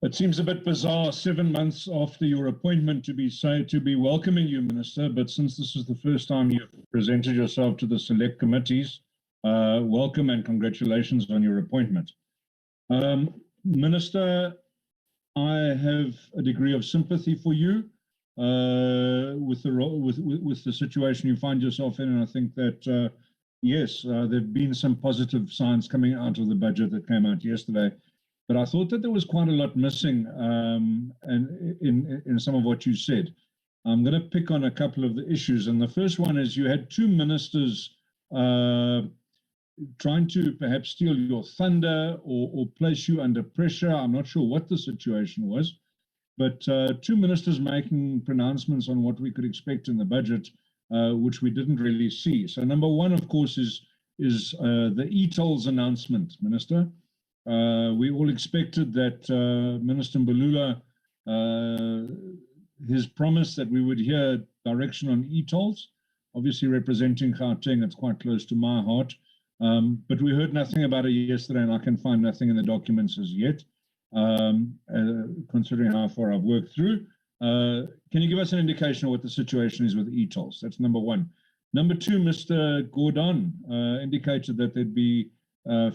It seems a bit bizarre 7 months after your appointment to be welcoming you, Minister, but since this is the first time you've presented yourself to the select committees, welcome and congratulations on your appointment. Minister, I have a degree of sympathy for you with the situation you find yourself in, and I think that yes, there have been some positive signs coming out of the budget that came out yesterday. But I thought that there was quite a lot missing and in some of what you said. I'm going to pick on a couple of the issues. And the first one is you had two ministers trying to perhaps steal your thunder or place you under pressure. I'm not sure what the situation was, but two ministers making pronouncements on what we could expect in the budget, which we didn't really see. So number one, of course, is the eTolls announcement, Minister. We all expected that Minister Mbalula, his promise that we would hear direction on eTolls, obviously representing Gauteng, it's quite close to my heart. But we heard nothing about it yesterday, and I can find nothing in the documents as yet, considering how far I've worked through. Can you give us an indication of what the situation is with eTolls? That's number one. Number two, Mr. Gordon indicated that there'd be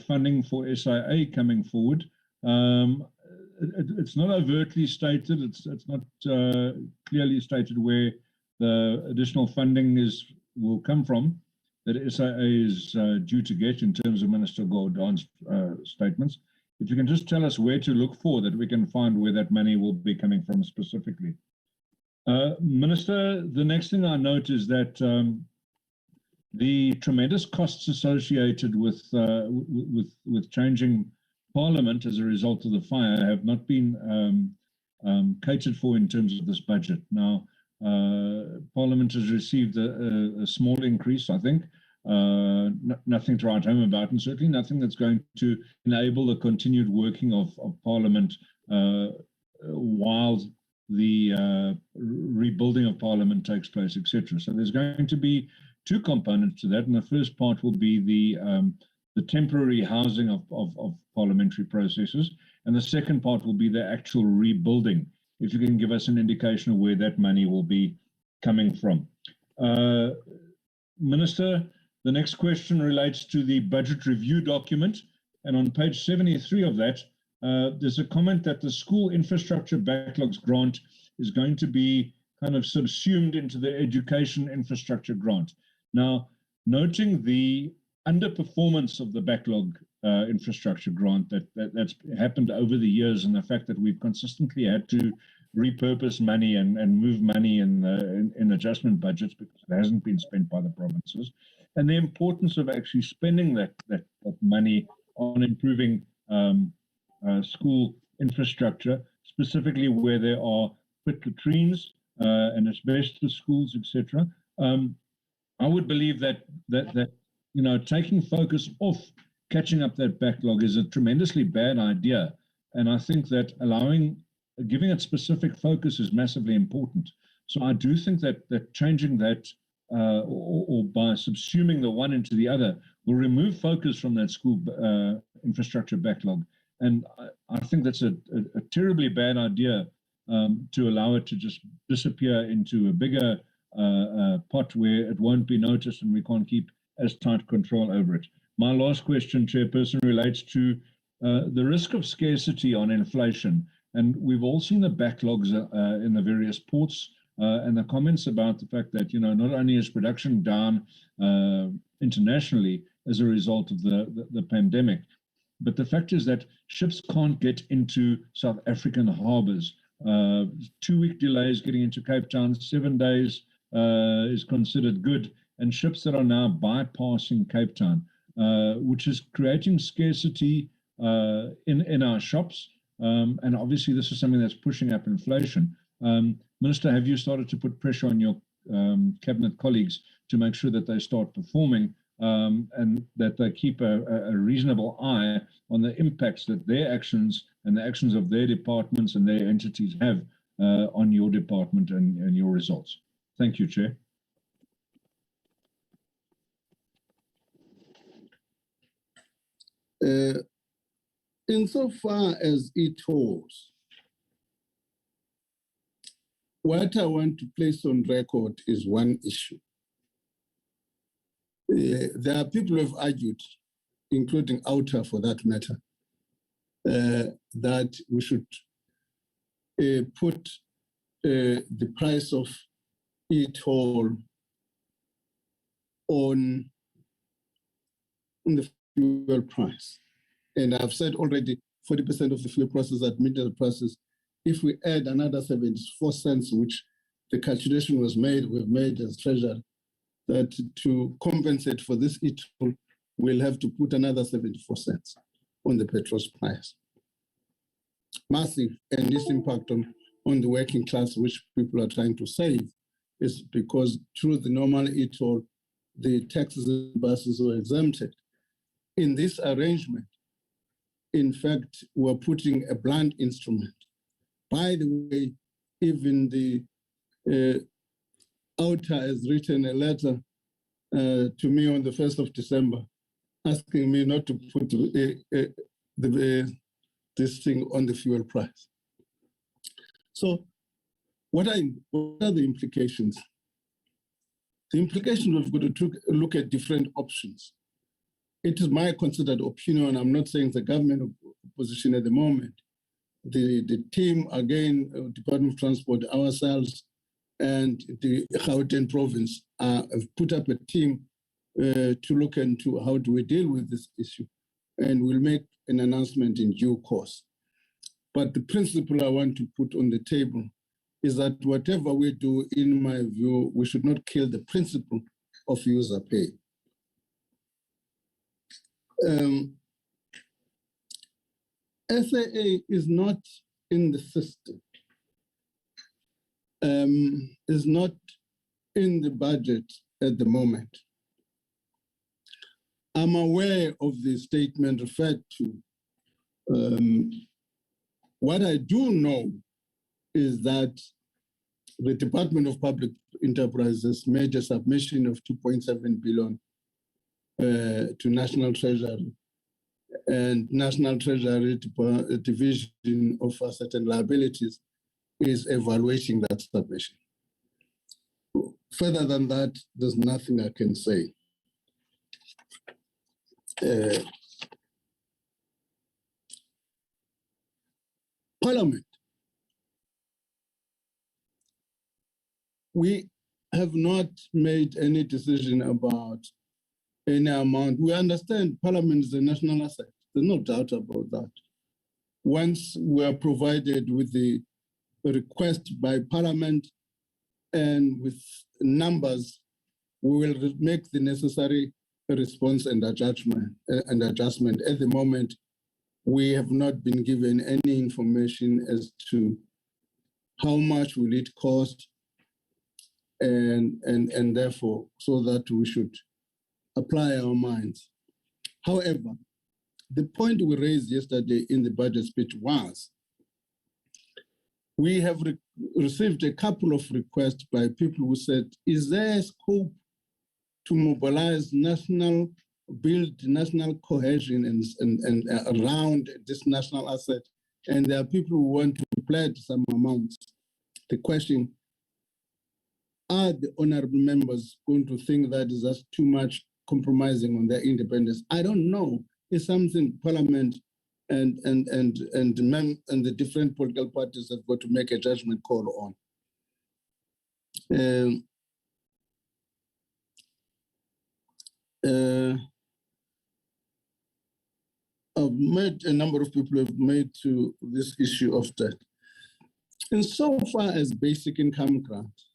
funding for SAA coming forward. It's not overtly stated, it's not clearly stated where the additional funding will come from, that SAA is due to get in terms of Minister Gordon's statements. If you can just tell us where to look for, that we can find where that money will be coming from specifically. Minister, the next thing I note is that the tremendous costs associated with changing Parliament as a result of the fire have not been catered for in terms of this budget. Now, Parliament has received a small increase, I think, nothing to write home about, and certainly nothing that's going to enable the continued working of Parliament while the rebuilding of Parliament takes place, etc. So there's going to be two components to that, and the first part will be the temporary housing of parliamentary processes, and the second part will be the actual rebuilding. If you can give us an indication of where that money will be coming from. Minister, the next question relates to the budget review document, and on page 73 of that, there's a comment that the school infrastructure backlogs grant is going to be kind of subsumed into the education infrastructure grant. Now, noting the underperformance of the backlog infrastructure grant that's happened over the years, and the fact that we've consistently had to repurpose money and move money in adjustment budgets because it hasn't been spent by the provinces, and the importance of actually spending that money on improving school infrastructure, specifically where there are pit latrines and asbestos schools, etc. I would believe that you know, taking focus off catching up that backlog is a tremendously bad idea, and I think that giving it specific focus is massively important. So I do think that changing that or by subsuming the one into the other will remove focus from that school infrastructure backlog, and I think that's a terribly bad idea to allow it to just disappear into a bigger pot where it won't be noticed and we can't keep as tight control over it. My last question, Chairperson, relates to the risk of scarcity on inflation. And we've all seen the backlogs in the various ports and the comments about the fact that, you know, not only is production down internationally as a result of the pandemic, but the fact is that ships can't get into South African harbors. 2-week delays getting into Cape Town, 7 days is considered good, and ships that are now bypassing Cape Town, which is creating scarcity in our shops. And obviously this is something that's pushing up inflation. Minister, have you started to put pressure on your cabinet colleagues to make sure that they start performing and that they keep a reasonable eye on the impacts that their actions and the actions of their departments and their entities have on your department and your results? Thank you, Chair. Insofar as eTolls, what I want to place on record is one issue. There are people who have argued, including Outer for that matter, that we should put the price of eToll on the fuel price. And I've said already 40% of the fuel prices at middle prices. If we add another 74 cents, which the calculation was made, we've made as Treasury, that to compensate for this eToll, we'll have to put another 74 cents on the petrol price. Massive, and this impact on the working class, which people are trying to save, is because through the normal eToll, the taxes and buses were exempted. In this arrangement, in fact, we're putting a blunt instrument. By the way, even the Outer has written a letter to me on the 1st of December, asking me not to put this thing on the fuel price. So what are the implications? The implications, we've got to look at different options. It is my considered opinion. I'm not saying the government position at the moment. The team, again, Department of Transport, ourselves, and the Gauteng province have put up a team to look into how do we deal with this issue. And we'll make an announcement in due course. But the principle I want to put on the table is that whatever we do, in my view, we should not kill the principle of user pay. SAA is not in the system, is not in the budget at the moment. I'm aware of the statement referred to. What I do know is that the Department of Public Enterprises made a submission of 2.7 billion to National Treasury, and National Treasury Division of Assets and Liabilities is evaluating that submission. Further than that, there's nothing I can say. Parliament. We have not made any decision about any amount. We understand Parliament is a national asset. There's no doubt about that. Once we are provided with the request by Parliament and with numbers, we will make the necessary response and adjustment. At the moment, we have not been given any information as to how much will it cost, and therefore, so that we should apply our minds. However, the point we raised yesterday in the budget speech was, we have received a couple of requests by people who said, is there scope to mobilize build national cohesion and around this national asset? And there are people who want to pledge some amounts. The question, are the honorable members going to think that is just too much compromising on their independence? I don't know. It's something Parliament and the different political parties have got to make a judgment call on. I've met a number of people have made to this issue of debt. And so far as basic income grant,